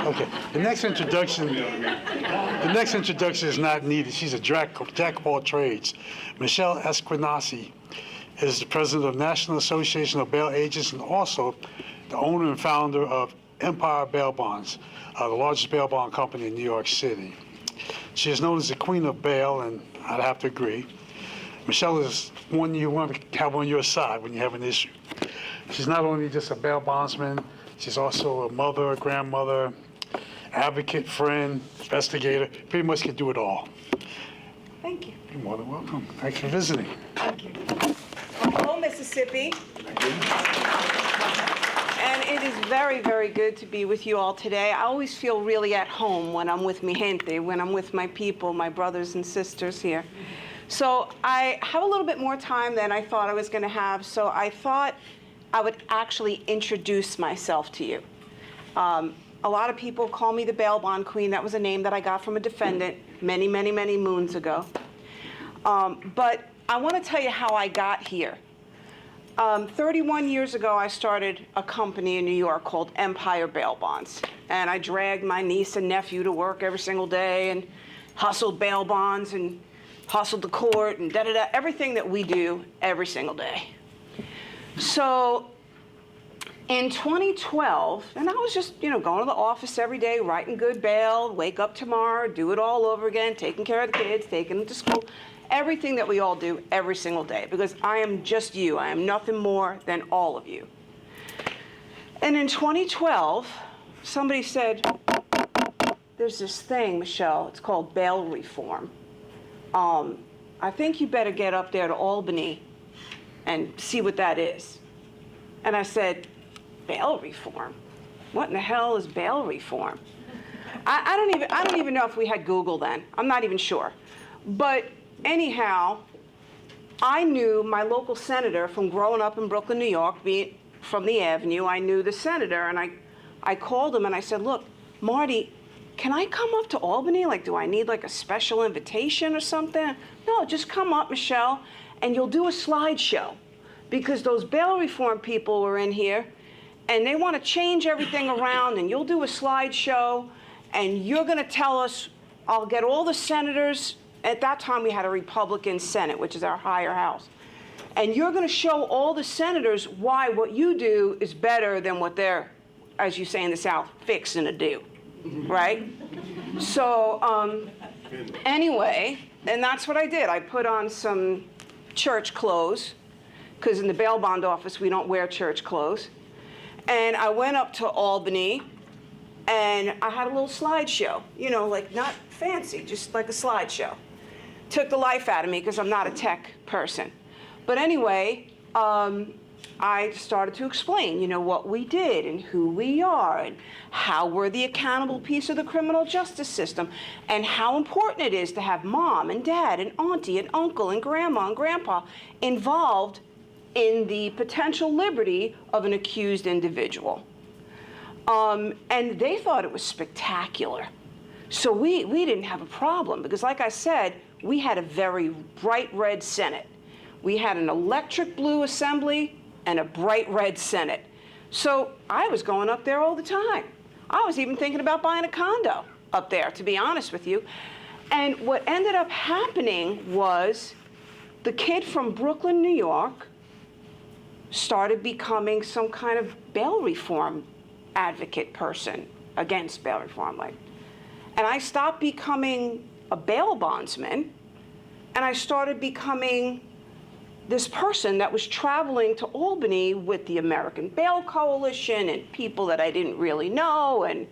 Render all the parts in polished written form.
Okay. The next introduction is not needed. She's a jack of all trades. Michelle Esquenazi is the president of National Association of Bail Agents and also the owner and founder of Empire Bail Bonds, the largest bail bond company in New York City. She is known as the Queen of Bail, and I'd have to agree. Michelle is one you want to have on your side when you have an issue. She's not only just a bail bondsman, she's also a mother, a grandmother, advocate, friend, investigator, pretty much can do it all. Thank you. You're more than welcome. Thanks for visiting. Thank you. Hello, Mississippi. And it is very, very good to be with you all today. I always feel really at home when I'm with mi gente, when I'm with my people, my brothers and sisters here. So I have a little bit more time than I thought I was going to have, so I thought I would actually introduce myself to you. A lot of people call me the bail bond queen. That was a name that I got from a defendant many, many, many moons ago. But I want to tell you how I got here. 31 years ago, I started a company in New York called Empire Bail Bonds. And I dragged my niece and nephew to work every single day and hustled bail bonds and hustled the court and da-da-da, everything that we do every single day. So in 2012, and I was just, going to the office every day, writing good bail, wake up tomorrow, do it all over again, taking care of the kids, taking them to school, everything that we all do every single day, because I am just you. I am nothing more than all of you. And in 2012, somebody said, there's this thing, Michelle, it's called bail reform. I think you better get up there to Albany and see what that is. And I said, bail reform? What in the hell is bail reform? I don't even know if we had Google then. I'm not even sure. But anyhow, I knew my local senator from growing up in Brooklyn, New York, being from the Avenue. I knew the senator, and I called him and I said, look, Marty, can I come up to Albany? Like, do I need like a special invitation or something? No, just come up, Michelle, and you'll do a slideshow. Because those bail reform people were in here, and they want to change everything around, and you'll do a slideshow, and you're going to tell us, I'll get all the senators. At that time, we had a Republican Senate, which is our higher house. And you're going to show all the senators why what you do is better than what they're, as you say in the South, fixing to do, right? So anyway, and that's what I did. I put on some church clothes, because in the bail bond office, we don't wear church clothes. And I went up to Albany, and I had a little slideshow, like not fancy, just like a slideshow. Took the life out of me because I'm not a tech person. But anyway, I started to explain, what we did and who we are and how we're the accountable piece of the criminal justice system and how important it is to have mom and dad and auntie and uncle and grandma and grandpa involved in the potential liberty of an accused individual. And they thought it was spectacular. So we didn't have a problem because, like I said, we had a very bright red Senate. We had an electric blue assembly and a bright red Senate. So I was going up there all the time. I was even thinking about buying a condo up there, to be honest with you. And what ended up happening was the kid from Brooklyn, New York, started becoming some kind of bail reform advocate person against bail reform. And I stopped becoming a bail bondsman, and I started becoming this person that was traveling to Albany with the American Bail Coalition and people that I didn't really know and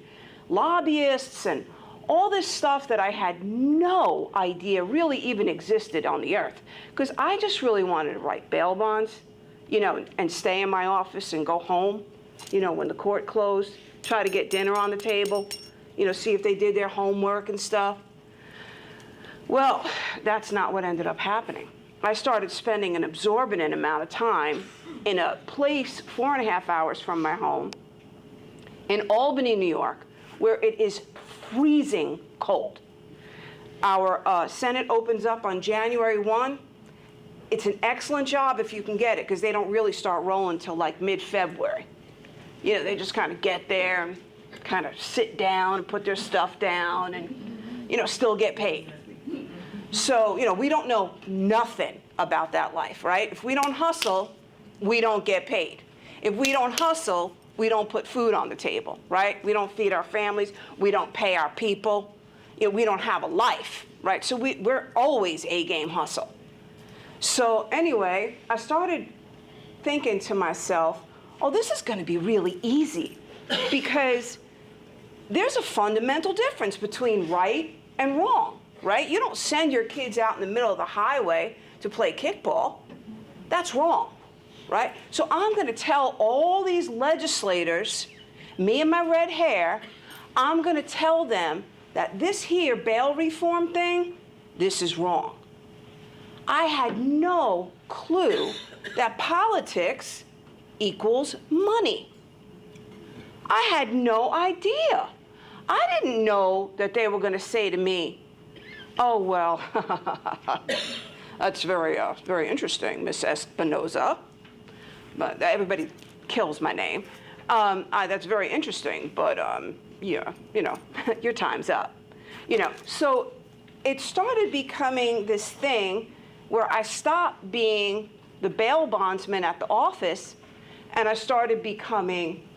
lobbyists and all this stuff that I had no idea really even existed on the earth. Because I just really wanted to write bail bonds, and stay in my office and go home, when the court closed, try to get dinner on the table, see if they did their homework and stuff. Well, that's not what ended up happening. I started spending an exorbitant amount of time in a place 4.5 hours from my home in Albany, New York, where it is freezing cold. Our Senate opens up on January 1. It's an excellent job if you can get it, because they don't really start rolling until like mid-February. They just kind of get there and kind of sit down and put their stuff down and, still get paid. So, we don't know nothing about that life, right? If we don't hustle, we don't get paid. If we don't hustle, we don't put food on the table, right? We don't feed our families. We don't pay our people. We don't have a life, right? So we're always A-game hustle. So anyway, I started thinking to myself, oh, this is going to be really easy because there's a fundamental difference between right and wrong, right? You don't send your kids out in the middle of the highway to play kickball. That's wrong, right? So I'm going to tell all these legislators, me and my red hair, I'm going to tell them that this here bail reform thing, this is wrong. I had no clue that politics equals money. I had no idea. I didn't know that they were going to say to me, oh, well, that's very interesting, Miss Espinoza. But everybody kills my name. That's very interesting, but yeah, your time's up. So it started becoming this thing where I stopped being the bail bondsman at the office, and I started becoming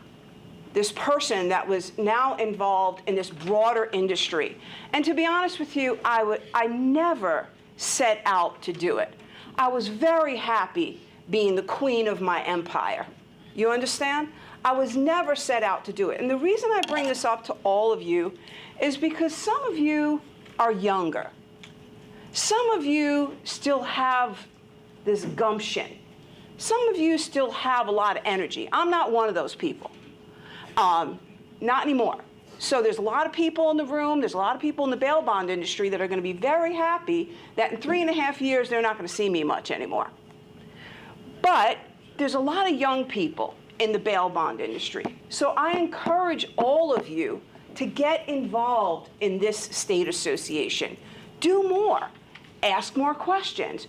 this person that was now involved in this broader industry. And to be honest with you, I never set out to do it. I was very happy being the queen of my empire. You understand? I was never set out to do it. And the reason I bring this up to all of you is because some of you are younger. Some of you still have this gumption. Some of you still have a lot of energy. I'm not one of those people. Not anymore. So there's a lot of people in the room, there's a lot of people in the bail bond industry that are going to be very happy that in 3.5 years they're not going to see me much anymore. But there's a lot of young people in the bail bond industry. So I encourage all of you to get involved in this state association. Do more. Ask more questions.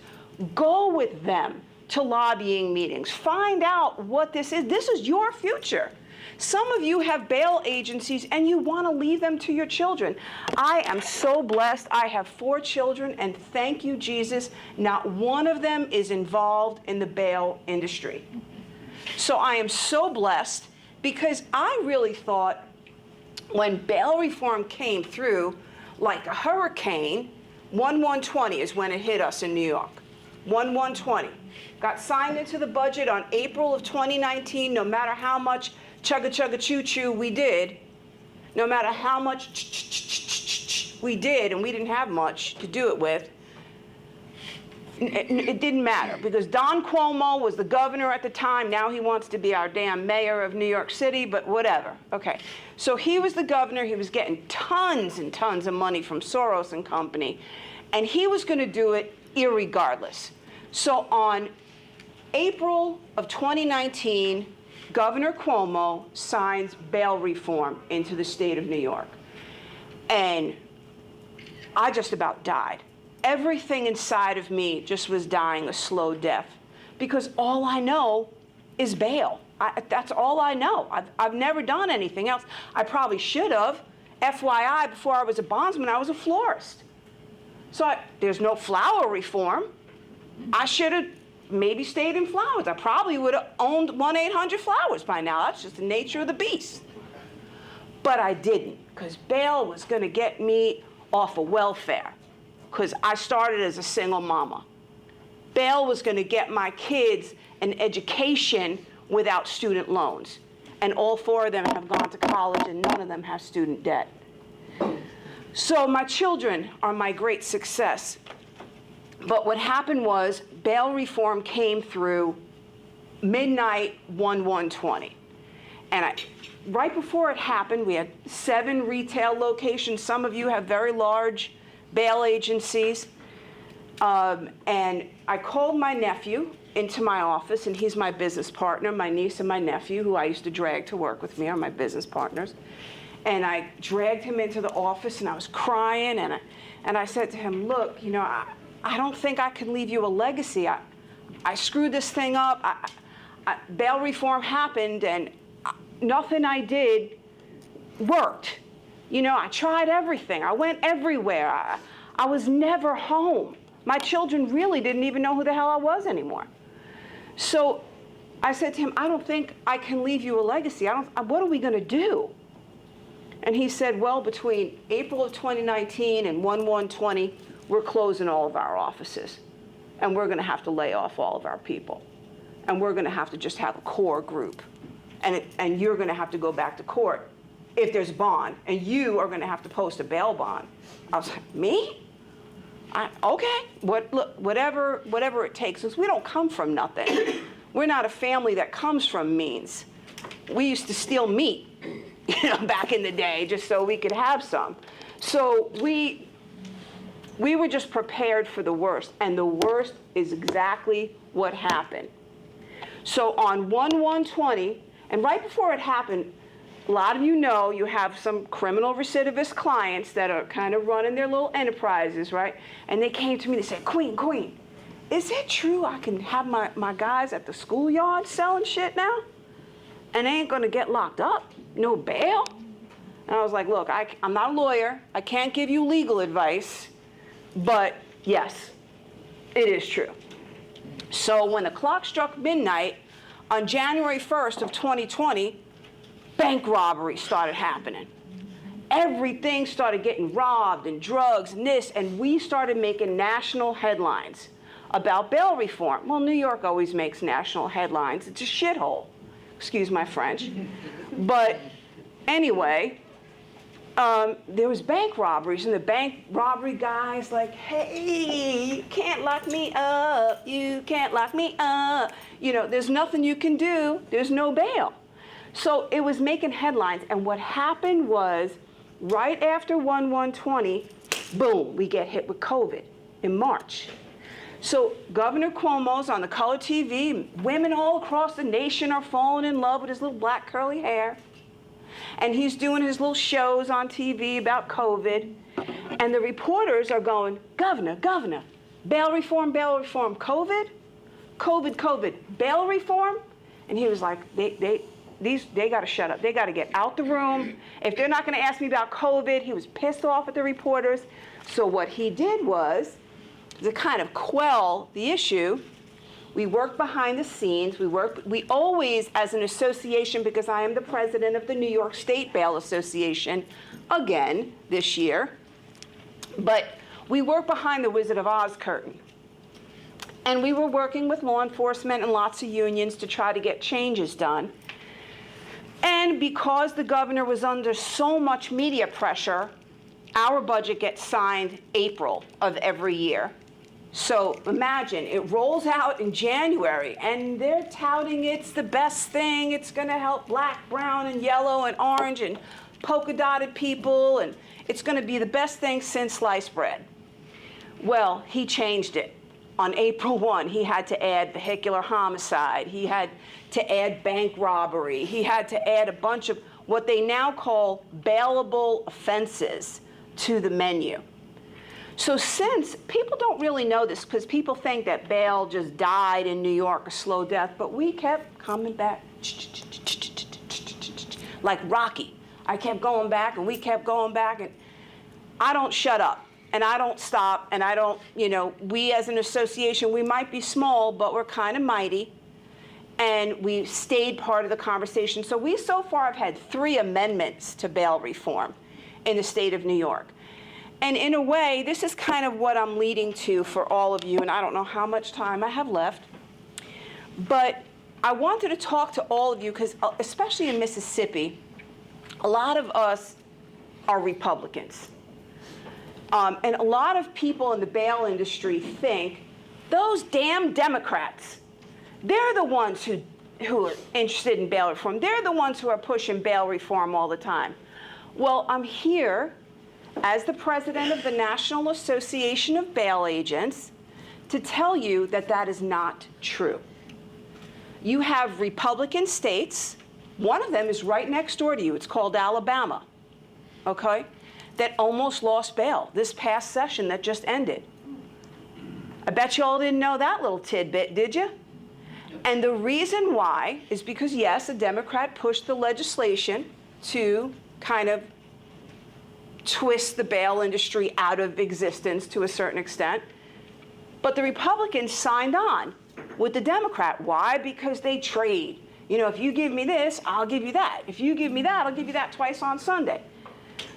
Go with them to lobbying meetings. Find out what this is. This is your future. Some of you have bail agencies and you want to leave them to your children. I am so blessed. I have 4 children, and thank you, Jesus, not one of them is involved in the bail industry. So I am so blessed because I really thought when bail reform came through like a hurricane, 1/1/20 is when it hit us in New York. 1/1/20. Got signed into the budget on April of 2019, no matter how much chugga-chugga-choo-choo we did, no matter how much we did, and we didn't have much to do it with, it didn't matter because Don Cuomo was the governor at the time. Now he wants to be our damn mayor of New York City, but whatever. Okay, so he was the governor. He was getting tons and tons of money from Soros and company, and he was going to do it irregardless. So on April of 2019, Governor Cuomo signs bail reform into the state of New York. And I just about died. Everything inside of me just was dying a slow death because all I know is bail. That's all I know. I've never done anything else. I probably should have. FYI, before I was a bondsman, I was a florist. So there's no flower reform. I should have maybe stayed in flowers. I probably would have owned 1-800-Flowers by now. That's just the nature of the beast. But I didn't, because bail was going to get me off of welfare, because I started as a single mama. Bail was going to get my kids an education without student loans. And all 4 of them have gone to college, and none of them have student debt. So my children are my great success. But what happened was bail reform came through midnight 1/1/20. And right before it happened, we had 7 retail locations. Some of you have very large bail agencies. And I called my nephew into my office, and he's my business partner. My niece and my nephew, who I used to drag to work with me, are my business partners. And I dragged him into the office, and I was crying, and I said to him, look, I don't think I can leave you a legacy. I screwed this thing up. Bail reform happened, and nothing I did worked. You know, I tried everything. I went everywhere. I was never home. My children really didn't even know who the hell I was anymore. So I said to him, I don't think I can leave you a legacy. What are we going to do? And he said, well, between April of 2019 and 1/1/20, we're closing all of our offices. And we're going to have to lay off all of our people. And we're going to have to just have a core group. And you're going to have to go back to court if there's bond. And you are going to have to post a bail bond. I was like, me? Okay, look, whatever it takes. Because we don't come from nothing. We're not a family that comes from means. We used to steal meat, back in the day, just so we could have some. So we were just prepared for the worst, and the worst is exactly what happened. So on 1/1/20, and right before it happened, a lot of you know you have some criminal recidivist clients that are kind of running their little enterprises, right? And they came to me, they said, Queen, is it true I can have my guys at the schoolyard selling shit now? And they ain't gonna get locked up? No bail? And I was like, look, I'm not a lawyer. I can't give you legal advice, but yes, it is true. So when the clock struck midnight on January 1st of 2020, bank robberies started happening. Everything started getting robbed and drugs and this, and we started making national headlines about bail reform. Well, New York always makes national headlines. It's a shithole. Excuse my French. But anyway, there was bank robberies, and the bank robbery guys like, hey, you can't lock me up. You can't lock me up. There's nothing you can do. There's no bail. So it was making headlines, and what happened was right after 1/1/20, boom, we get hit with COVID in March. So Governor Cuomo's on the color TV. Women all across the nation are falling in love with his little black curly hair. And he's doing his little shows on TV about COVID. And the reporters are going, Governor, bail reform, COVID, bail reform. And he was like, they got to shut up. They got to get out the room. If they're not going to ask me about COVID, he was pissed off at the reporters. So what he did was, to kind of quell the issue, we worked behind the scenes. We always, as an association, because I am the president of the New York State Bail Association, again this year, but we worked behind the Wizard of Oz curtain. And we were working with law enforcement and lots of unions to try to get changes done. And because the governor was under so much media pressure, our budget gets signed April of every year. So imagine, it rolls out in January, and they're touting it's the best thing. It's going to help black, brown, and yellow, and orange, and polka-dotted people, and it's going to be the best thing since sliced bread. Well, he changed it. On April 1, he had to add vehicular homicide. He had to add bank robbery. He had to add a bunch of what they now call bailable offenses to the menu. So since people don't really know this, because people think that bail just died in New York, a slow death, but we kept coming back like Rocky. I kept going back, and we kept going back, and I don't shut up, and I don't stop, and I don't, we as an association, we might be small, but we're kind of mighty, and we stayed part of the conversation. So we so far have had 3 amendments to bail reform in the state of New York. And in a way, this is kind of what I'm leading to for all of you, and I don't know how much time I have left. But I wanted to talk to all of you, because especially in Mississippi, a lot of us are Republicans. And a lot of people in the bail industry think, those damn Democrats, they're the ones who are interested in bail reform. They're the ones who are pushing bail reform all the time. Well, I'm here as the president of the National Association of Bail Agents to tell you that that is not true. You have Republican states, one of them is right next door to you, it's called Alabama, okay, that almost lost bail this past session that just ended. I bet you all didn't know that little tidbit, did you? And the reason why is because, yes, a Democrat pushed the legislation to kind of twist the bail industry out of existence to a certain extent. But the Republicans signed on with the Democrat. Why? Because they trade. You know, if you give me this, I'll give you that. If you give me that, I'll give you that twice on Sunday.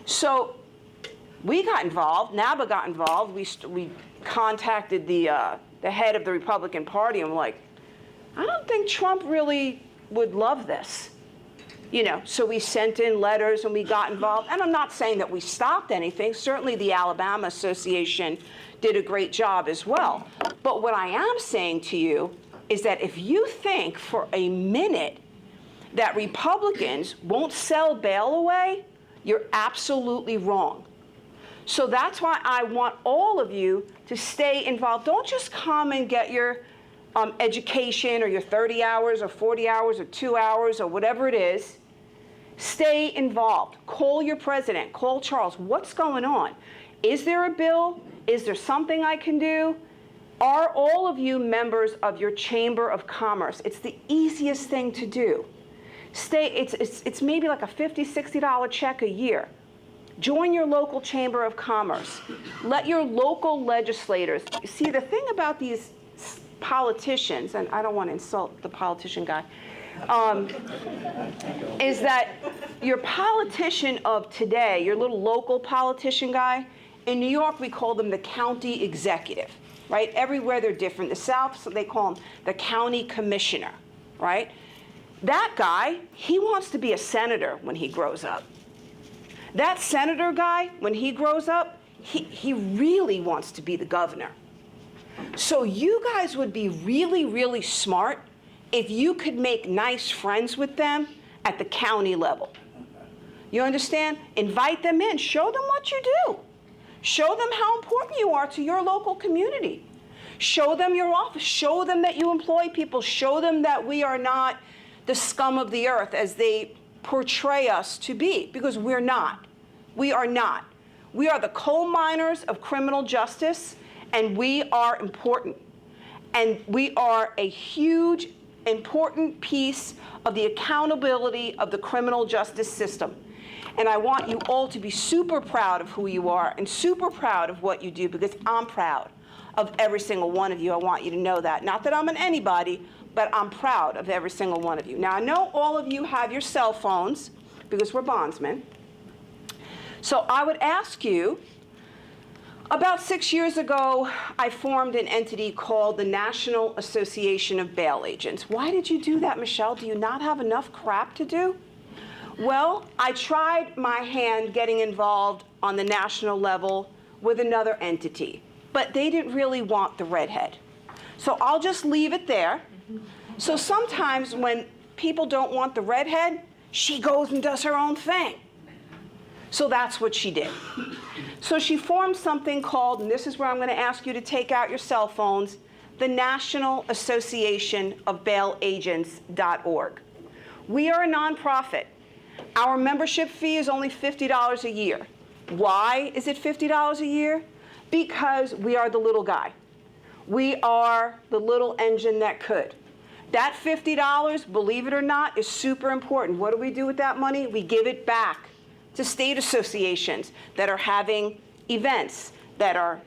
So we got involved. NABA got involved. We contacted the head of the Republican Party and were like, I don't think Trump really would love this. You know, so we sent in letters and we got involved. And I'm not saying that we stopped anything. Certainly the Alabama Association did a great job as well. But what I am saying to you is that if you think for a minute that Republicans won't sell bail away, you're absolutely wrong. So that's why I want all of you to stay involved. Don't just come and get your education or your 30 hours or 40 hours or 2 hours or whatever it is. Stay involved. Call your president. Call Charles. What's going on? Is there a bill? Is there something I can do? Are all of you members of your Chamber of Commerce? It's the easiest thing to do. It's maybe like a $50, $60 check a year. Join your local Chamber of Commerce. Let your local legislators. See, the thing about these politicians, and I don't want to insult the politician guy, is that your politician of today, your little local politician guy, in New York we call them the county executive, right? Everywhere they're different. The South, so they call him the county commissioner, right? That guy, he wants to be a senator when he grows up. That senator guy, when he grows up, he really wants to be the governor. So you guys would be really, really smart if you could make nice friends with them at the county level. You understand? Invite them in. Show them what you do. Show them how important you are to your local community. Show them your office. Show them that you employ people. Show them that we are not the scum of the earth as they portray us to be, because we're not. We are not. We are the coal miners of criminal justice, and we are important. And we are a huge, important piece of the accountability of the criminal justice system. And I want you all to be super proud of who you are and super proud of what you do, because I'm proud of every single one of you. I want you to know that. Not that I'm an anybody, but I'm proud of every single one of you. Now, I know all of you have your cell phones because we're bondsmen. So I would ask you, about 6 years ago, I formed an entity called the National Association of Bail Agents. Why did you do that, Michelle? Do you not have enough crap to do? Well, I tried my hand getting involved on the national level with another entity, but they didn't really want the redhead. So I'll just leave it there. So sometimes when people don't want the redhead, she goes and does her own thing. So that's what she did. So she formed something called, and this is where I'm going to ask you to take out your cell phones, the National Association of Bail Agents.org. We are a nonprofit. Our membership fee is only $50 a year. Why is it $50 a year? Because we are the little guy. We are the little engine that could. That $50, believe it or not, is super important. What do we do with that money? We give it back to state associations that are having events, that are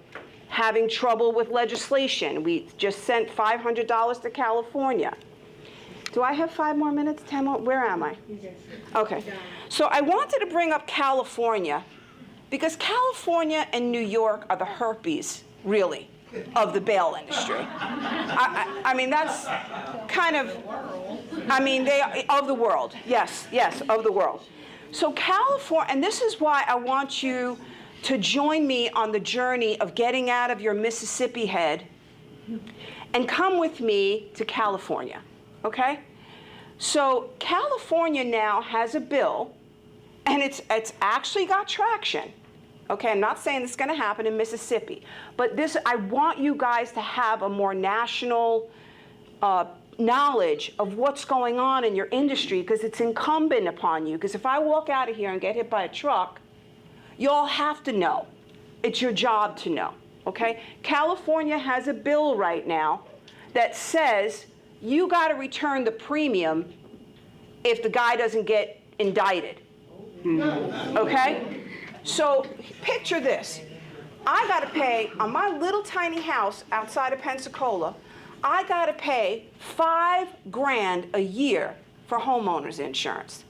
having trouble with legislation. We just sent $500 to California. Do I have 5 more minutes, 10 more? Where am I? Okay. So I wanted to bring up California because California and New York are the herpes, really, of the bail industry. I mean, that's kind of, I mean, they are of the world. Yes, of the world. So California, and this is why I want you to join me on the journey of getting out of your Mississippi head and come with me to California, okay? So California now has a bill, and it's actually got traction. Okay, I'm not saying this is going to happen in Mississippi, but this, I want you guys to have a more national knowledge of what's going on in your industry, because it's incumbent upon you. Because if I walk out of here and get hit by a truck, you all have to know. It's your job to know, okay? California has a bill right now that says you got to return the premium if the guy doesn't get indicted. Okay? So picture this. I got to pay, on my little tiny house outside of Pensacola, I got to pay $5,000 a year for homeowners insurance.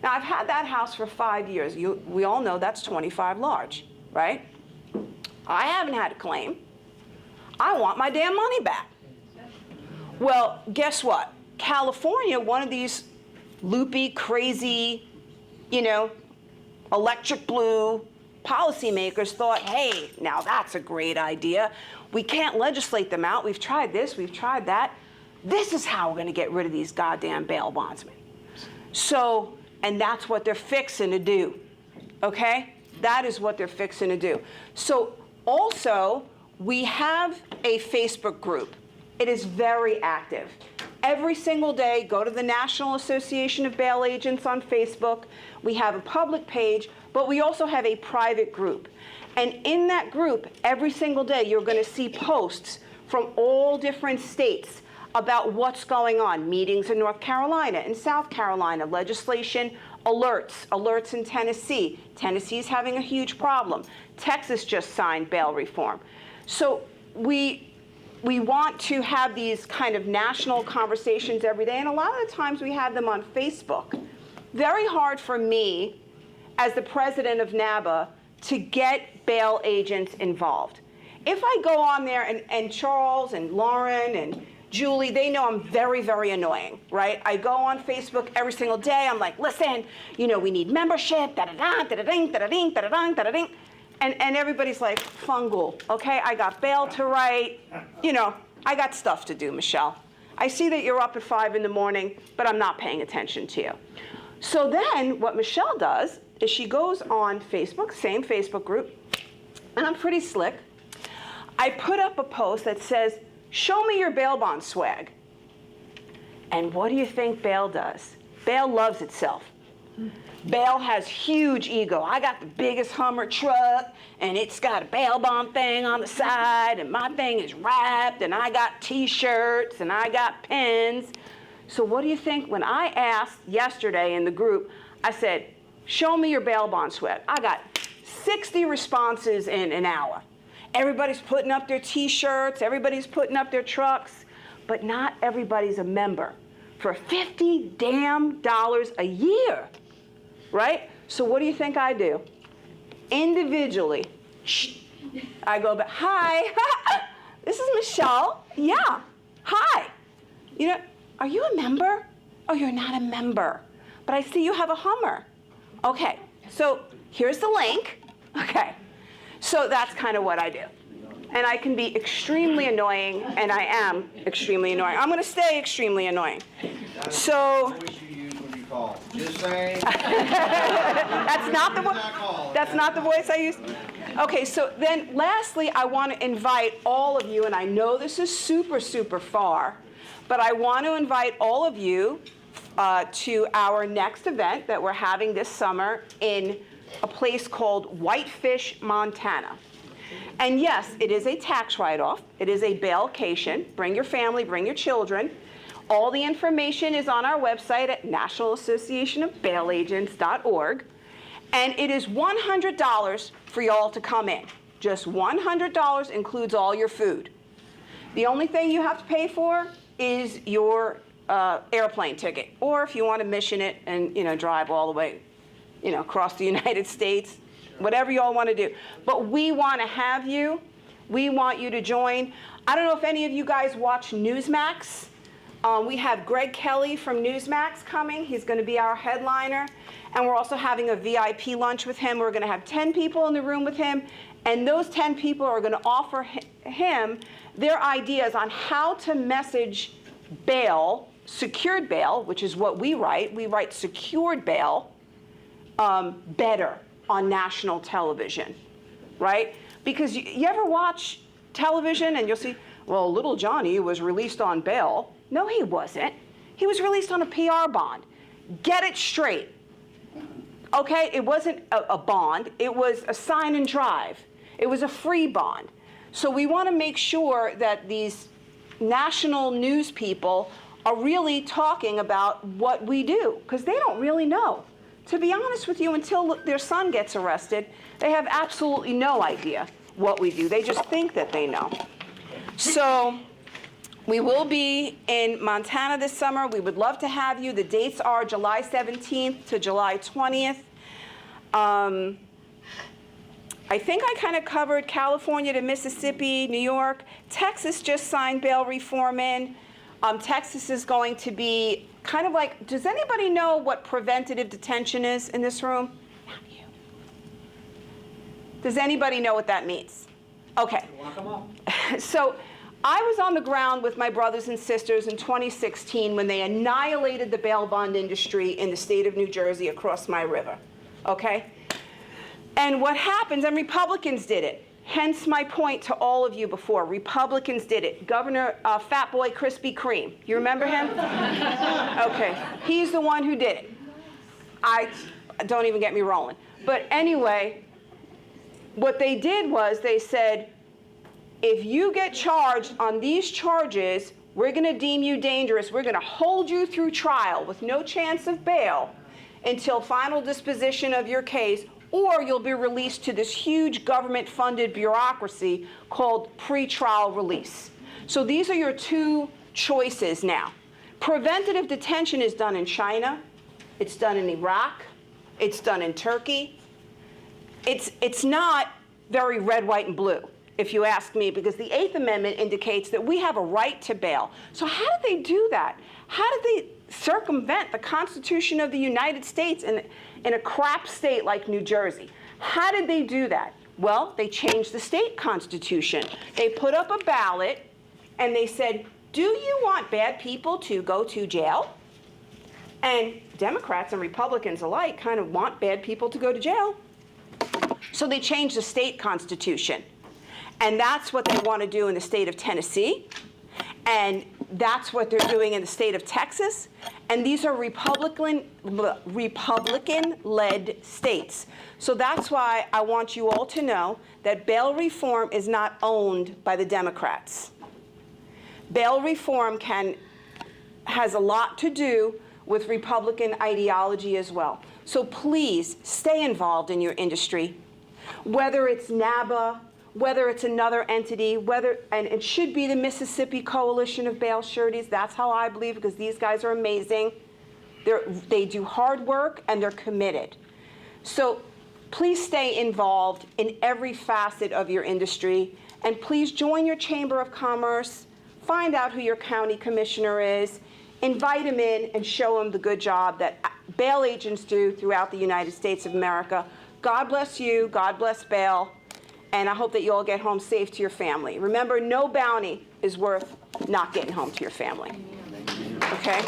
Now, I've had that house for 5 years. We all know that's 25 large, right? I haven't had a claim. I want my damn money back. Well, guess what? California, one of these loopy, crazy, electric blue policymakers thought, hey, now that's a great idea. We can't legislate them out. We've tried this, we've tried that. This is how we're going to get rid of these goddamn bail bondsmen. So, and that's what they're fixing to do, okay? That is what they're fixing to do. So also, we have a Facebook group. It is very active. Every single day, go to the National Association of Bail Agents on Facebook. We have a public page, but we also have a private group. And in that group, every single day, you're going to see posts from all different states about what's going on. Meetings in North Carolina and South Carolina, legislation, alerts in Tennessee. Tennessee's having a huge problem. Texas just signed bail reform. So we want to have these kind of national conversations every day, and a lot of the times we have them on Facebook. Very hard for me, as the president of NABA, to get bail agents involved. If I go on there, and Charles and Lauren and Julie, they know I'm very, very annoying, right? I go on Facebook every single day. I'm like, listen, we need membership, da-da-da, da-da-ding, da-da-ding, da-da-ding, da-da-ding. And everybody's like, fungal, okay? I got bail to write. I got stuff to do, Michelle. I see that you're up at 5 in the morning, but I'm not paying attention to you. So then what Michelle does is she goes on Facebook, same Facebook group, and I'm pretty slick. I put up a post that says, show me your bail bond swag. And what do you think bail does? Bail loves itself. Bail has huge ego. I got the biggest Hummer truck, and it's got a bail bond thing on the side, and my thing is wrapped, and I got T-shirts, and I got pins. So what do you think when I asked yesterday in the group, I said, show me your bail bond swag. I got 60 responses in an hour. Everybody's putting up their T-shirts, everybody's putting up their trucks, but not everybody's a member for $50 damn a year, right? So what do you think I do? Individually, I go back, hi, this is Michelle. Yeah, hi. Are you a member? Oh, you're not a member, but I see you have a Hummer. Okay, so here's the link. Okay, so that's kind of what I do. And I can be extremely annoying, and I am extremely annoying. I'm going to stay extremely annoying. So Voice you use when you call. Just saying. that's not the voice I use. Okay, so then lastly, I want to invite all of you, and I know this is super, super far, but I want to invite all of you to our next event that we're having this summer in a place called Whitefish, Montana. And yes, it is a tax write-off. It is a bailcation. Bring your family, bring your children. All the information is on our website at nationalassociationofbailagents.org. And it is $100 for y'all to come in. Just $100 includes all your food. The only thing you have to pay for is your airplane ticket. Or if you want to mission it and drive all the way across the United States, whatever y'all want to do. But we want to have you. We want you to join. I don't know if any of you guys watch Newsmax. We have Greg Kelly from Newsmax coming. He's going to be our headliner. And we're also having a VIP lunch with him. We're going to have 10 people in the room with him. And those 10 people are going to offer him their ideas on how to message bail, secured bail, which is what we write. We write secured bail better on national television, right? Because you ever watch television and you'll see, well, little Johnny was released on bail. No, he wasn't. He was released on a PR bond. Get it straight. Okay, it wasn't a bond. It was a sign and drive. It was a free bond. So we want to make sure that these national news people are really talking about what we do, because they don't really know. to be honest with you, until their son gets arrested, they have absolutely no idea what we do. They just think that they know. So we will be in Montana this summer. We would love to have you. The dates are July 17th to July 20th. I think I kind of covered California to Mississippi, New York. Texas just signed bail reform in. Texas is going to be kind of like, does anybody know what preventative detention is in this room? Not you. Does anybody know what that means? Okay. So I was on the ground with my brothers and sisters in 2016 when they annihilated the bail bond industry in the state of New Jersey across my river. Okay? And what happens, and Republicans did it, hence my point to all of you before, Republicans did it. Governor Fat Boy Krispy Kreme, you remember him? Okay, he's the one who did it. Don't even get me rolling. But anyway, what they did was they said, if you get charged on these charges, we're going to deem you dangerous. We're going to hold you through trial with no chance of bail until final disposition of your case, or you'll be released to this huge government-funded bureaucracy called pretrial release. So these are your two choices now. Preventative detention is done in China. It's done in Iraq. It's done in Turkey. It's not very red, white, and blue, if you ask me, because the Eighth Amendment indicates that we have a right to bail. So how did they do that? How did they circumvent the Constitution of the United States in a crap state like New Jersey? How did they do that? Well, they changed the state constitution. They put up a ballot and they said, do you want bad people to go to jail? And Democrats and Republicans alike kind of want bad people to go to jail. So they changed the state constitution. And that's what they want to do in the state of Tennessee. And that's what they're doing in the state of Texas. And these are Republican-led states. So that's why I want you all to know that bail reform is not owned by the Democrats. Bail reform has a lot to do with Republican ideology as well. So please stay involved in your industry, whether it's NABA, whether it's another entity, and it should be the Mississippi Coalition of Bail Sureties. That's how I believe, because these guys are amazing. They do hard work and they're committed. So please stay involved in every facet of your industry, and please join your Chamber of Commerce, find out who your county commissioner is, invite him in and show him the good job that bail agents do throughout the United States of America. God bless you, God bless bail. And I hope that you all get home safe to your family. Remember, no bounty is worth not getting home to your family. Okay?